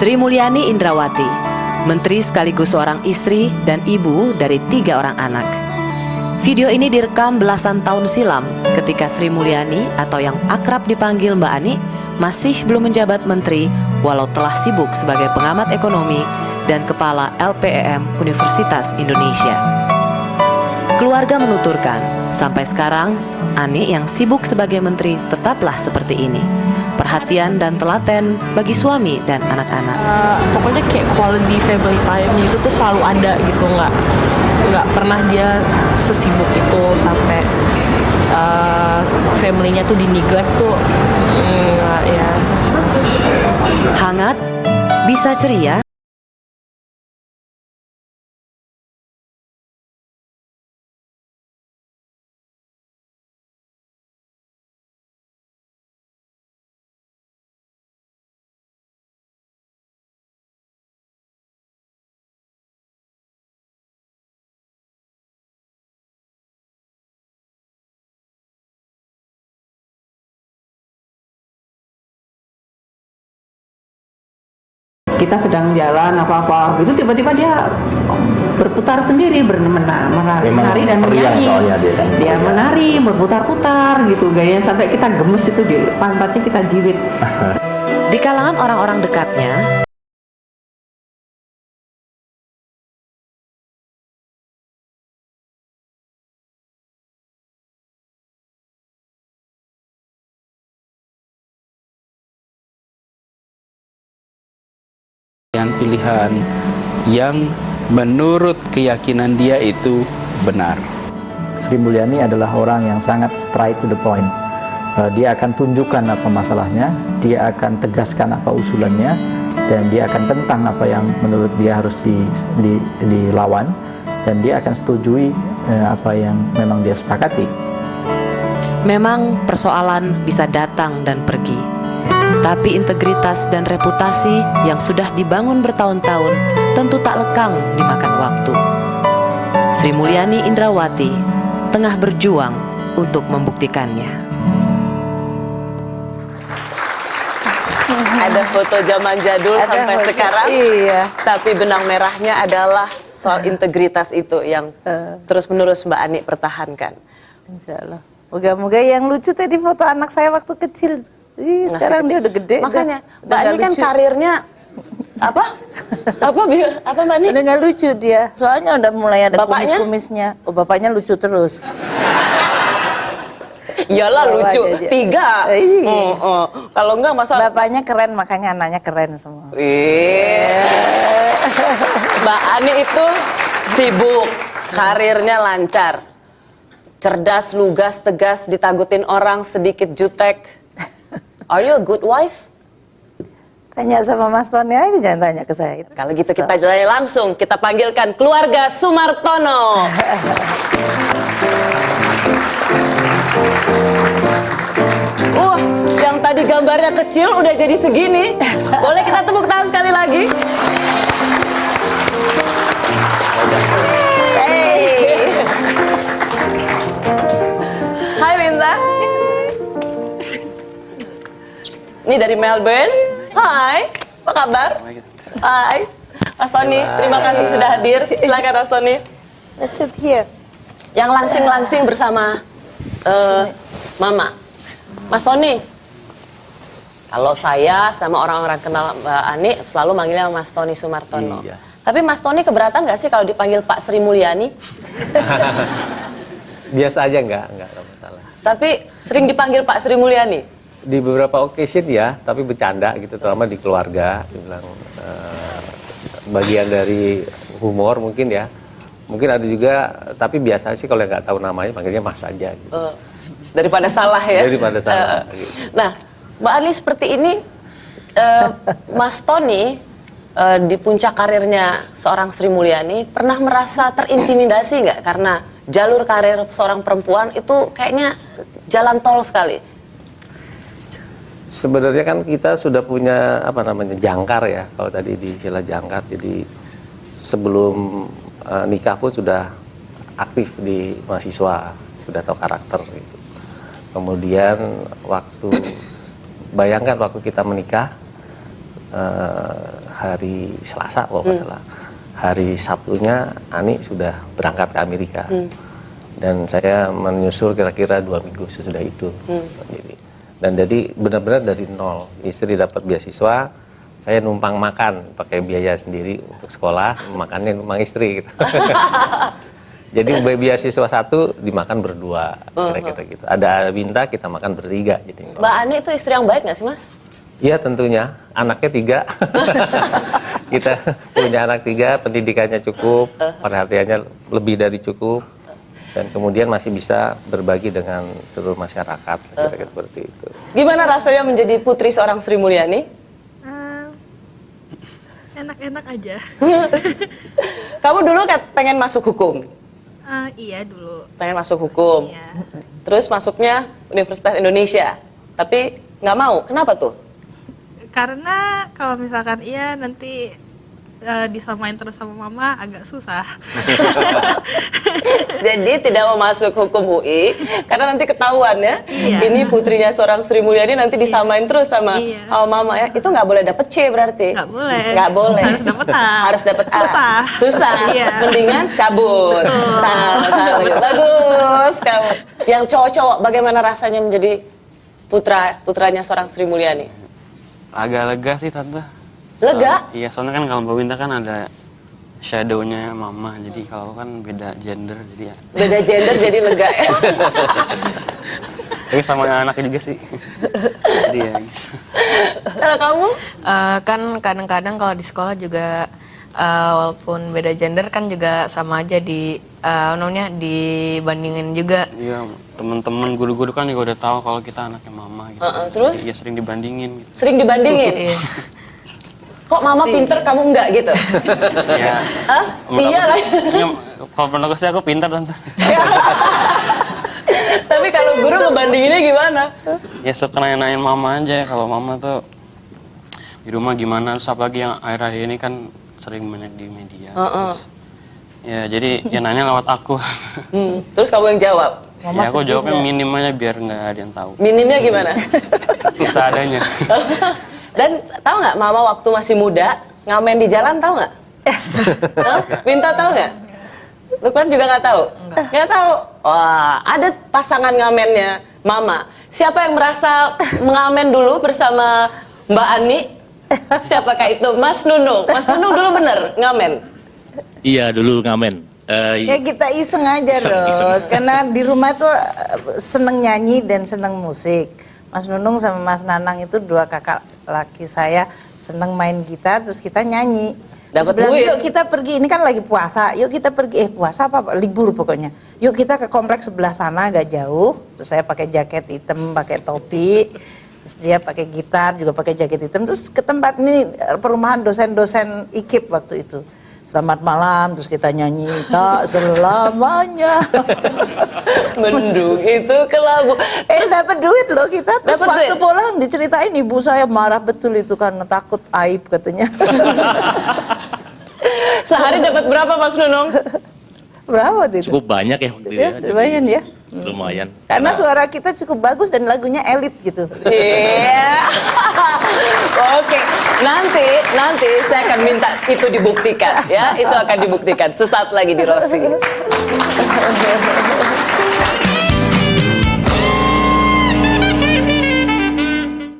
Sri Mulyani Indrawati, menteri sekaligus seorang istri dan ibu dari 3 orang anak. Video ini direkam belasan tahun silam ketika Sri Mulyani atau yang akrab dipanggil Mbak Ani masih belum menjabat menteri walau telah sibuk sebagai pengamat ekonomi dan kepala LPEM Universitas Indonesia. Keluarga menuturkan, sampai sekarang Ani yang sibuk sebagai menteri tetaplah seperti ini. Perhatian dan telaten bagi suami dan anak-anak. Pokoknya kayak quality family time gitu tuh selalu ada gitu, nggak pernah dia sesibuk itu sampai family-nya tuh di-neglect tuh. Ya. Hangat, bisa ceria, kita sedang jalan apa-apa gitu tiba-tiba dia berputar sendiri, menari dan menyanyi. Dia menari, berputar-putar gitu gayanya sampai kita gemes itu di pantatnya kita jiwit. di kalangan orang-orang dekatnya, pilihan yang menurut keyakinan dia itu benar. Sri Mulyani adalah orang yang sangat straight to the point. Dia akan tunjukkan apa masalahnya, dia akan tegaskan apa usulannya, dan dia akan tentang apa yang menurut dia harus dilawan, dan dia akan setujui apa yang memang dia sepakati. memang persoalan bisa datang dan pergi. Tapi integritas dan reputasi yang sudah dibangun bertahun-tahun tentu tak lekang dimakan waktu. Sri Mulyani Indrawati tengah berjuang untuk membuktikannya. Ada foto zaman jadul sampai sekarang, iya. Tapi benang merahnya adalah soal integritas itu yang terus-menerus Mbak Ani pertahankan. Insya Allah. Moga-moga yang lucu tadi foto anak saya waktu kecil. Ih, sekarang dia udah gede. Makanya udah Mbak Ani kan lucu. karirnya apa Mbak Ani? Udah nggak lucu dia. Soalnya udah mulai ada Bapaknya? kumis-kumisnya. Oh, bapaknya lucu terus. Iyalah Bawa lucu, aja dia. 3. Iya. Kalau enggak masa Bapaknya keren, makanya anaknya keren semua. Mbak Ani itu sibuk, karirnya lancar, cerdas, lugas, tegas, ditakutin orang, sedikit jutek. Are you a good wife? Tanya sama Mas Tony aja, jangan tanya ke saya. Kalau gitu kita jalan langsung, kita panggilkan keluarga Sumartono. Yang tadi gambarnya kecil udah jadi segini. Boleh kita tepuk tangan sekali lagi? Hey. Hai Minta. Ini dari Melbourne. Hai, apa kabar? Hai, Mas Tony. Terima kasih sudah hadir. Silakan Mas Tony. Let's sit here. Yang langsing-langsing bersama Mama. Mas Tony, kalau saya sama orang-orang kenal Mbak Ani selalu manggilnya Mas Tony Sumartono. Iya. Tapi Mas Tony keberatan nggak sih kalau dipanggil Pak Sri Mulyani? Biasa aja nggak masalah. Tapi sering dipanggil Pak Sri Mulyani? Di beberapa occasion ya, tapi bercanda gitu, terutama di keluarga. Saya bilang bagian dari humor mungkin ya. Mungkin ada juga, tapi biasanya sih kalau nggak tahu namanya panggilnya Mas aja. Gitu. Daripada salah ya? Daripada salah. Gitu. Nah, Mbak Ani seperti ini, Mas Tony di puncak karirnya seorang Sri Mulyani pernah merasa terintimidasi nggak? Karena jalur karir seorang perempuan itu kayaknya jalan tol sekali. Sebenarnya kan kita sudah punya jangkar ya, kalau tadi di istilah jangkar. Jadi sebelum nikah pun sudah aktif di mahasiswa, sudah tahu karakter gitu. Kemudian bayangkan waktu kita menikah, hari Selasa kalau nggak salah. Hari Sabtunya Ani sudah berangkat ke Amerika. Dan saya menyusul kira-kira 2 minggu sesudah itu. Dan jadi benar-benar dari nol. Istri dapat beasiswa, saya numpang makan, pakai biaya sendiri untuk sekolah, makannya numpang istri gitu. Jadi beasiswa 1 dimakan berdua, kira-kira gitu. Ada Binta, kita makan bertiga. Gitu. Mbak Ani itu istri yang baik nggak sih, Mas? Iya tentunya, anaknya 3. Kita punya anak 3, pendidikannya cukup, perhatiannya lebih dari cukup. Dan kemudian masih bisa berbagi dengan seluruh masyarakat, kira-kira seperti itu. Gimana rasanya menjadi putri seorang Sri Mulyani? Enak-enak aja. Kamu dulu pengen masuk hukum? Iya dulu. Pengen masuk hukum? Iya. Terus masuknya Universitas Indonesia? Tapi nggak mau, kenapa tuh? Karena kalau misalkan iya nanti disamain terus sama mama agak susah. Jadi tidak mau masuk hukum UI karena nanti ketahuan ya. Iya. Ini putrinya seorang Sri Mulyani nanti disamain terus sama mama ya. Itu nggak boleh dapet C berarti. Nggak boleh. Nggak boleh. Harus dapet A. Harus dapet A. Susah. Susah. Iya. Mendingan cabut. Salah. Bagus kamu. Yang cowok-cowok bagaimana rasanya menjadi putranya seorang Sri Mulyani? Agak lega sih tante. Lega? Iya, soalnya kan kalau Mbak Winta kan ada shadow-nya mama, jadi kalau kan beda gender jadi ya. Beda gender jadi lega ya. Tapi sama anaknya juga sih. Jadi ya. Kalau kamu? Kan kadang-kadang kalau di sekolah juga walaupun beda gender kan juga sama aja dibandingin juga. Iya, teman-teman guru-guru kan juga udah tahu kalau kita anaknya mama gitu. Terus? Iya, sering dibandingin gitu. Sering dibandingin? Kok mama pinter kamu enggak gitu? Iya. Iya lah. Kalau menurut saya aku pintar tante. Tapi kalau guru ngebandinginnya gimana? Ya suka nanya-nanyain mama aja, kalau mama tuh di rumah gimana, terus apalagi yang akhir-akhir ini kan sering banyak di media. Terus, ya jadi ya nanya lewat aku. Terus kamu yang jawab? Ya aku jawabnya minim aja biar nggak ada yang tahu. Minimnya gimana? Seadanya. Dan tahu nggak mama waktu masih muda ngamen di jalan tahu nggak? Minta tahu nggak? Lukman juga nggak tahu? Nggak tahu. Wah, ada pasangan ngamennya mama. Siapa yang merasa mengamen dulu bersama Mbak Ani? Siapakah itu? Mas Nunung. Mas Nunung dulu bener ngamen. Iya dulu ngamen. Ya kita iseng aja Ros, karena di rumah tuh seneng nyanyi dan seneng musik. Mas Nunung sama Mas Nanang itu 2 kakak laki saya seneng main gitar, terus kita nyanyi. Dapat duit. Yuk kita pergi, ini kan lagi puasa, yuk kita pergi, puasa apa, libur pokoknya. Yuk kita ke kompleks sebelah sana agak jauh, terus saya pakai jaket hitam, pakai topi, terus dia pakai gitar juga pakai jaket hitam, terus ke tempat ini perumahan dosen-dosen IKIP waktu itu. Selamat malam, terus kita nyanyi tak selamanya. Mendung itu kelabu. Dapat duit loh kita. Terus Dapet waktu duit? pulang diceritain ibu saya marah betul itu karena takut aib katanya. Sehari dapat berapa Mas Nunung? Berapa itu? Cukup banyak ya waktu itu Ya, lumayan ya. Lumayan. Karena suara kita cukup bagus dan lagunya elit gitu. Iya. Oke, nanti saya akan minta itu dibuktikan ya, itu akan dibuktikan sesaat lagi di Rossi.